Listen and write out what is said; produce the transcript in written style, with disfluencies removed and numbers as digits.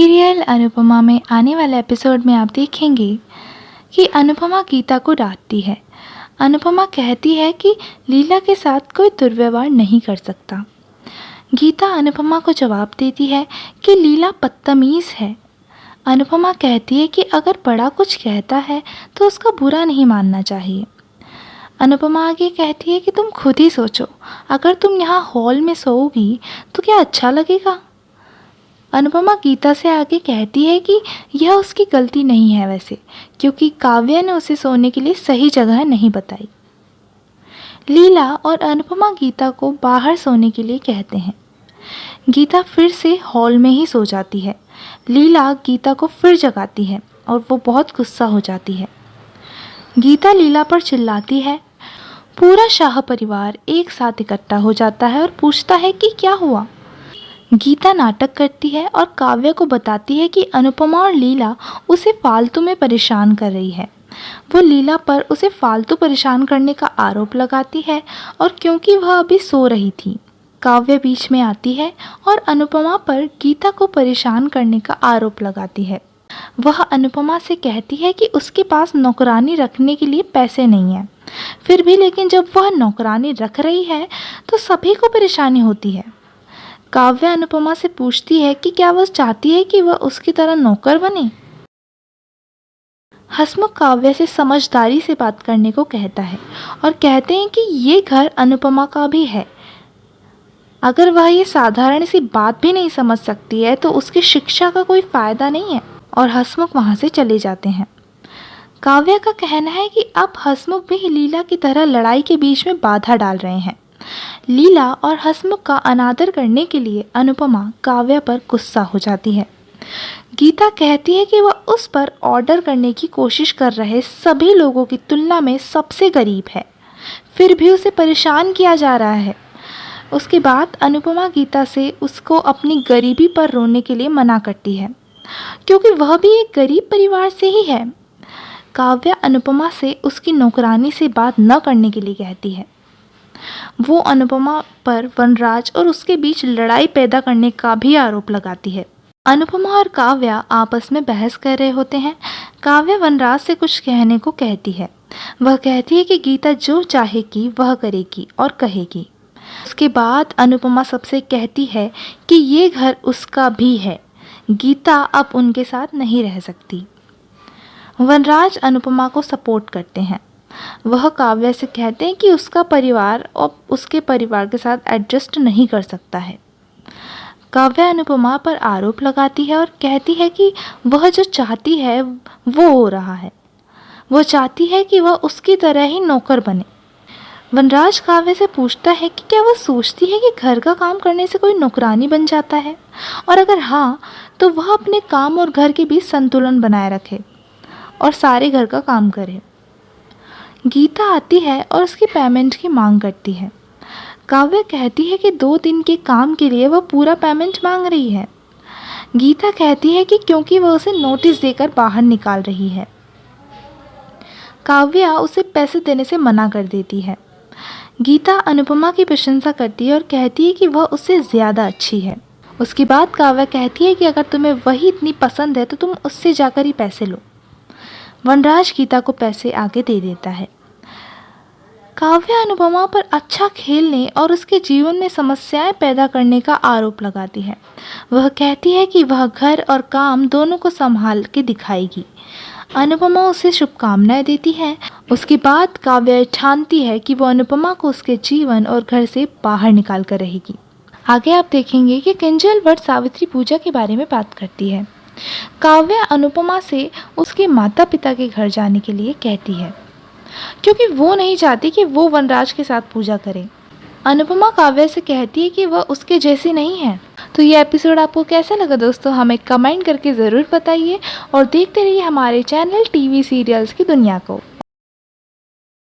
Serial Anupama में आने वाले एपिसोड में आप देखेंगे कि अनुपमा गीता को डांटती है। अनुपमा कहती है कि लीला के साथ कोई दुर्व्यवहार नहीं कर सकता। गीता अनुपमा को जवाब देती है कि लीला बदतमीज़ है। अनुपमा कहती है कि अगर बड़ा कुछ कहता है तो उसका बुरा नहीं मानना चाहिए। अनुपमा आगे कहती है कि तुम खुद ही सोचो, अगर तुम यहाँ हॉल में सोओगी तो क्या अच्छा लगेगा। अनुपमा गीता से आगे कहती है कि यह उसकी गलती नहीं है वैसे, क्योंकि काव्या ने उसे सोने के लिए सही जगह नहीं बताई। लीला और अनुपमा गीता को बाहर सोने के लिए कहते हैं। गीता फिर से हॉल में ही सो जाती है। लीला गीता को फिर जगाती है और वो बहुत गुस्सा हो जाती है। गीता लीला पर चिल्लाती है। पूरा शाह परिवार एक साथ इकट्ठा हो जाता है और पूछता है कि क्या हुआ। गीता नाटक करती है और काव्या को बताती है कि अनुपमा और लीला उसे फालतू में परेशान कर रही है। वो लीला पर उसे फालतू परेशान करने का आरोप लगाती है और क्योंकि वह अभी सो रही थी, काव्या बीच में आती है और अनुपमा पर गीता को परेशान करने का आरोप लगाती है। वह अनुपमा से कहती है कि उसके पास नौकरानी रखने के लिए पैसे नहीं हैं। फिर भी लेकिन जब वह नौकरानी रख रही है तो सभी को परेशानी होती है। काव्या अनुपमा से पूछती है कि क्या वह चाहती है कि वह उसकी तरह नौकर बने। हसमुख काव्या से समझदारी से बात करने को कहता है और कहते हैं कि ये घर अनुपमा का भी है। अगर वह ये साधारण सी बात भी नहीं समझ सकती है तो उसकी शिक्षा का कोई फ़ायदा नहीं है, और हसमुख वहाँ से चले जाते हैं। काव्या का कहना है कि अब हसमुख भी लीला की तरह लड़ाई के बीच में बाधा डाल रहे हैं। लीला और हसमुख का अनादर करने के लिए अनुपमा काव्या पर गुस्सा हो जाती है। गीता कहती है कि वह उस पर ऑर्डर करने की कोशिश कर रहे सभी लोगों की तुलना में सबसे गरीब है, फिर भी उसे परेशान किया जा रहा है। उसके बाद अनुपमा गीता से उसको अपनी गरीबी पर रोने के लिए मना करती है, क्योंकि वह भी एक गरीब परिवार से ही है। काव्या अनुपमा से उसकी नौकरानी से बात न करने के लिए कहती है। वो अनुपमा पर वनराज और उसके बीच लड़ाई पैदा करने का भी आरोप लगाती है। अनुपमा और काव्या आपस में बहस कर रहे होते हैं। काव्या वनराज से कुछ कहने को कहती है। वह कहती है कि गीता जो चाहेगी वह करेगी और कहेगी। उसके बाद अनुपमा सबसे कहती है कि ये घर उसका भी है, गीता अब उनके साथ नहीं रह सकती। वनराज अनुपमा को सपोर्ट करते हैं। वह काव्या से कहते हैं कि उसका परिवार और उसके परिवार के साथ एडजस्ट नहीं कर सकता है। काव्या अनुपमा पर आरोप लगाती है और कहती है कि वह जो चाहती है वो हो रहा है। वह चाहती है कि वह उसकी तरह ही नौकर बने। वनराज काव्या से पूछता है कि क्या वह सोचती है कि घर का काम करने से कोई नौकरानी बन जाता है, और अगर हाँ तो वह अपने काम और घर के बीच संतुलन बनाए रखे और सारे घर का काम करे। गीता आती है और उसकी पेमेंट की मांग करती है। काव्या कहती है कि 2 दिन के काम के लिए वह पूरा पेमेंट मांग रही है। गीता कहती है कि क्योंकि वह उसे नोटिस देकर बाहर निकाल रही है। काव्या उसे पैसे देने से मना कर देती है। गीता अनुपमा की प्रशंसा करती है और कहती है कि वह उससे ज़्यादा अच्छी है। उसके बाद काव्या कहती है कि अगर तुम्हें वही इतनी पसंद है तो तुम उससे जाकर ही पैसे लो। वनराज गीता को पैसे आगे दे देता है। काव्या अनुपमा पर अच्छा खेलने और उसके जीवन में समस्याएं पैदा करने का आरोप लगाती है। वह कहती है कि वह घर और काम दोनों को संभाल के दिखाएगी। अनुपमा उसे शुभकामनाएं देती है। उसके बाद काव्या ठानती है कि वह अनुपमा को उसके जीवन और घर से बाहर निकाल कर रहेगी। आगे आप देखेंगे कि किंजल वट सावित्री पूजा के बारे में बात करती है। काव्या अनुपमा से उसके माता पिता के घर जाने के लिए कहती है, क्योंकि वो नहीं चाहती कि वो वनराज के साथ पूजा करे। अनुपमा काव्या से कहती है कि वह उसके जैसी नहीं है। तो ये एपिसोड आपको कैसा लगा दोस्तों, हमें कमेंट करके ज़रूर बताइए और देखते रहिए हमारे चैनल टीवी सीरियल्स की दुनिया को।